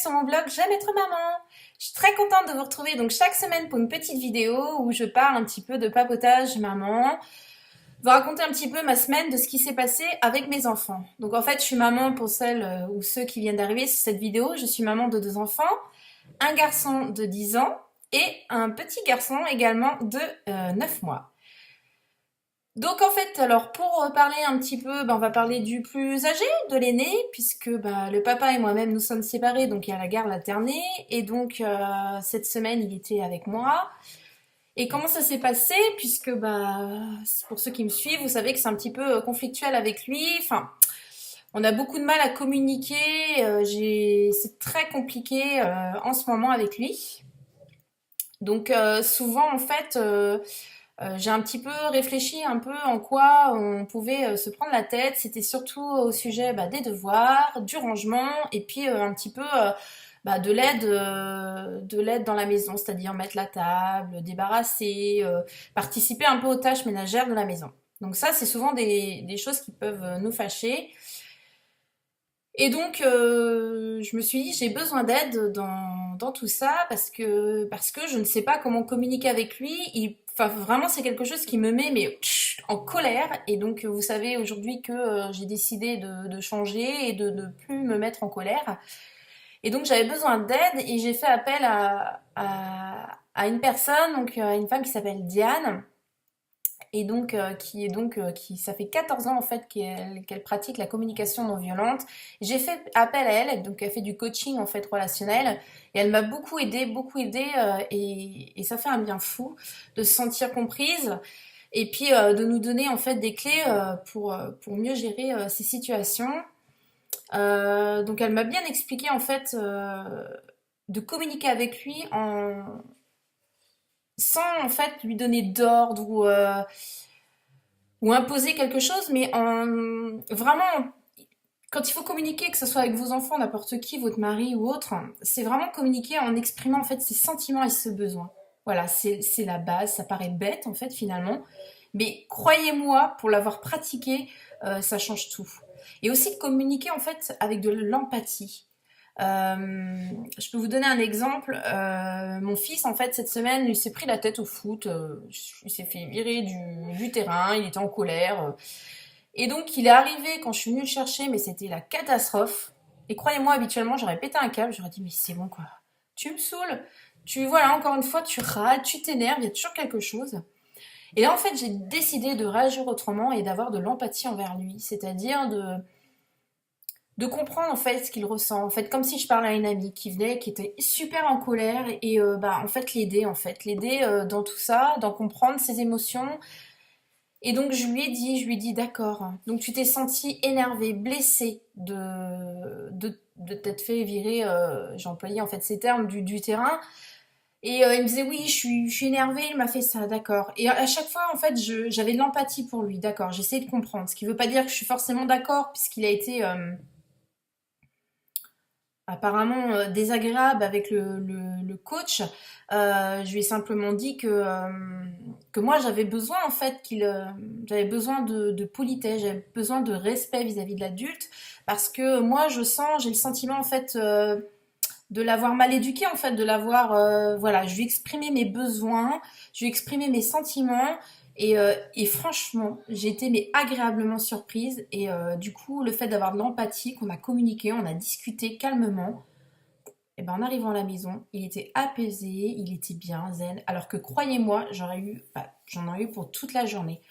sur mon blog J'aime être maman. Je suis très contente de vous retrouver donc chaque semaine pour une petite vidéo où je parle un petit peu de papotage maman, vous raconter un petit peu ma semaine de ce qui s'est passé avec mes enfants. Donc en fait, je suis maman pour celles ou ceux qui viennent d'arriver sur cette vidéo. Je suis maman de 2 enfants, un garçon de 10 ans et un petit garçon également de 9 mois. Donc en fait, alors pour parler un petit peu, on va parler du plus âgé, de l'aîné, puisque le papa et moi-même nous sommes séparés, donc il y a la garde alternée, et donc cette semaine il était avec moi. Et comment ça s'est passé, puisque pour ceux qui me suivent, vous savez que c'est un petit peu conflictuel avec lui. Enfin, on a beaucoup de mal à communiquer. C'est très compliqué en ce moment avec lui. Donc souvent en fait. J'ai un petit peu réfléchi un peu en quoi on pouvait se prendre la tête. C'était surtout au sujet des devoirs, du rangement et puis un petit peu de l'aide dans la maison, c'est-à-dire mettre la table, débarrasser, participer un peu aux tâches ménagères de la maison. Donc ça, c'est souvent des choses qui peuvent nous fâcher. Et donc, je me suis dit, j'ai besoin d'aide dans tout ça parce que je ne sais pas comment communiquer avec lui. Enfin, vraiment, c'est quelque chose qui me met en colère. Et donc, vous savez aujourd'hui que j'ai décidé de changer et de ne plus me mettre en colère. Et donc, j'avais besoin d'aide et j'ai fait appel à une personne, donc à une femme qui s'appelle Diane. Et donc, qui ça fait 14 ans en fait qu'elle pratique la communication non violente. J'ai fait appel à elle, donc elle fait du coaching en fait relationnel, et elle m'a beaucoup aidé, et ça fait un bien fou de se sentir comprise, et puis de nous donner en fait des clés pour mieux gérer ces situations. Donc elle m'a bien expliqué en fait de communiquer avec lui sans en fait lui donner d'ordre ou imposer quelque chose, mais vraiment, quand il faut communiquer, que ce soit avec vos enfants, n'importe qui, votre mari ou autre, c'est vraiment communiquer en exprimant en fait ses sentiments et ses besoins. Voilà, c'est la base, ça paraît bête en fait finalement, mais croyez-moi, pour l'avoir pratiqué, ça change tout. Et aussi de communiquer en fait avec de l'empathie. Je peux vous donner un exemple. Mon fils, en fait, cette semaine, il s'est pris la tête au foot. Il s'est fait virer du terrain. Il était en colère. Et donc, il est arrivé quand je suis venue le chercher, mais c'était la catastrophe. Et croyez-moi, habituellement, j'aurais pété un câble. J'aurais dit, mais c'est bon, quoi. Tu me saoules. Voilà, encore une fois, tu râles, tu t'énerves, il y a toujours quelque chose. Et là, en fait, j'ai décidé de réagir autrement et d'avoir de l'empathie envers lui. C'est-à-dire de comprendre en fait ce qu'il ressent, en fait comme si je parlais à une amie qui venait, qui était super en colère, et en fait l'aider dans tout ça, d'en comprendre ses émotions. Et donc je lui ai dit d'accord, donc tu t'es senti énervé, blessé de t'être fait virer, j'ai employé en fait ces termes, du terrain. Et il me disait oui, je suis énervée, il m'a fait ça, d'accord. Et à chaque fois, en fait, j'avais de l'empathie pour lui, d'accord. J'essayais de comprendre, ce qui veut pas dire que je suis forcément d'accord, puisqu'il a été apparemment désagréable avec le coach. Je lui ai simplement dit que moi j'avais besoin en fait j'avais besoin de politesse, j'avais besoin de respect vis-à-vis de l'adulte, parce que moi j'ai le sentiment en fait de l'avoir mal éduqué, en fait, de l'avoir voilà, je lui exprimais mes besoins, je lui exprimais mes sentiments, et franchement j'ai été mais agréablement surprise. Et du coup le fait d'avoir de l'empathie, qu'on a communiqué, on a discuté calmement, et en arrivant à la maison il était apaisé, il était bien zen, alors que croyez-moi j'en aurais eu pour toute la journée.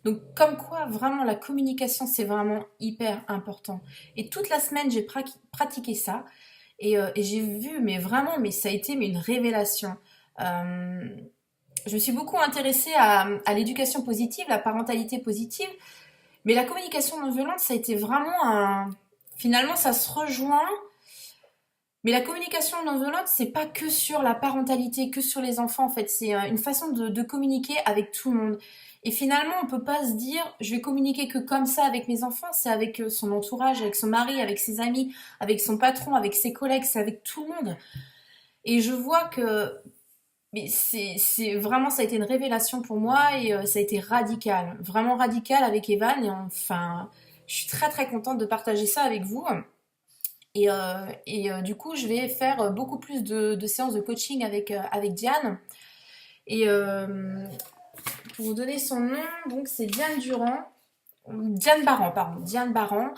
Donc comme quoi vraiment la communication c'est vraiment hyper important, et toute la semaine j'ai pratiqué ça. Et j'ai vu, mais vraiment, mais ça a été une révélation. Euh, je me suis beaucoup intéressée à l'éducation positive, la parentalité positive, mais la communication non violente, ça a été vraiment un... Finalement, ça se rejoint, mais la communication non violente, c'est pas que sur la parentalité, que sur les enfants, en fait. C'est une façon de communiquer avec tout le monde. Et finalement, on peut pas se dire, je vais communiquer que comme ça avec mes enfants, c'est avec son entourage, avec son mari, avec ses amis, avec son patron, avec ses collègues, c'est avec tout le monde. Et je vois que mais c'est vraiment, ça a été une révélation pour moi, et ça a été radical, vraiment radical avec Evan. Et enfin, je suis très très contente de partager ça avec vous. Du coup, je vais faire beaucoup plus de séances de coaching avec Diane. Et pour vous donner son nom, donc c'est Diane Durand. Diane Baran, pardon, Diane Baran.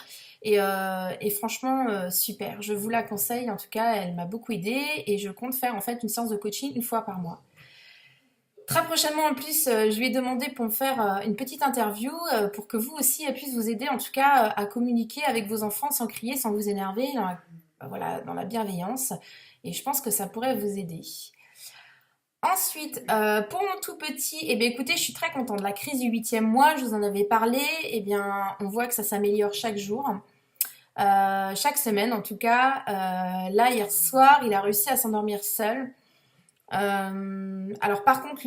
Et franchement, super. Je vous la conseille. En tout cas, elle m'a beaucoup aidée et je compte faire en fait une séance de coaching une fois par mois. Très prochainement, en plus, je lui ai demandé pour me faire une petite interview pour que vous aussi, elle puisse vous aider en tout cas à communiquer avec vos enfants sans crier, sans vous énerver, voilà, dans la bienveillance. Et je pense que ça pourrait vous aider. Ensuite, pour mon tout petit, eh bien écoutez, je suis très contente. La crise du huitième mois, je vous en avais parlé. Eh bien, on voit que ça s'améliore chaque jour, chaque semaine en tout cas. Là, hier soir, il a réussi à s'endormir seul. Alors par contre,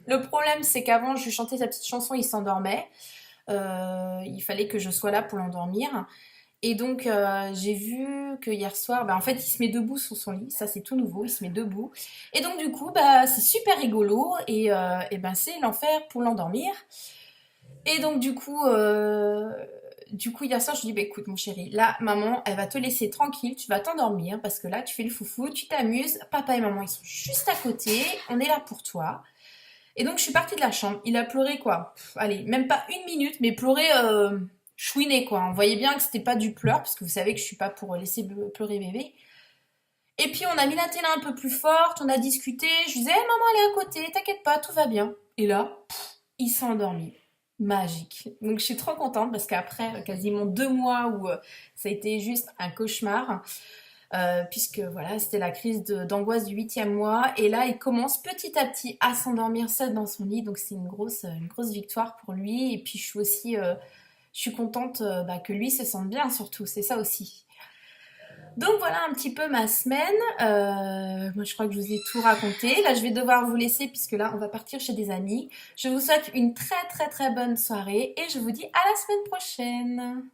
le problème, c'est qu'avant, je lui chantais sa petite chanson, il s'endormait. Il fallait que je sois là pour l'endormir. Et donc, j'ai vu que hier soir, bah, en fait, il se met debout sur son lit. Ça, c'est tout nouveau. Il se met debout. Et donc, du coup, bah, c'est super rigolo. Et ben, c'est l'enfer pour l'endormir. Et donc, du coup, hier soir, je lui dis, bah, écoute, mon chéri, là, maman, elle va te laisser tranquille. Tu vas t'endormir parce que là, tu fais le foufou, tu t'amuses. Papa et maman, ils sont juste à côté. On est là pour toi. Et donc, je suis partie de la chambre. Il a pleuré, quoi. Allez, même pas une minute, mais pleuré chouiné, quoi. On voyait bien que c'était pas du pleur, parce que vous savez que je suis pas pour laisser pleurer bébé. Et puis, on a mis la télé un peu plus forte, on a discuté. Je lui disais, hey, maman, elle est à côté, t'inquiète pas, tout va bien. Et là, il s'est endormi. Magique. Donc, je suis trop contente, parce qu'après quasiment 2 mois où ça a été juste un cauchemar, puisque voilà, c'était la crise d'angoisse du huitième mois. Et là, il commence petit à petit à s'endormir seul dans son lit. Donc, c'est une grosse victoire pour lui. Et puis, je suis contente bah, que lui se sente bien, surtout. C'est ça aussi. Donc, voilà un petit peu ma semaine. Moi, je crois que je vous ai tout raconté. Là, je vais devoir vous laisser, puisque là, on va partir chez des amis. Je vous souhaite une très, très, très bonne soirée. Et je vous dis à la semaine prochaine.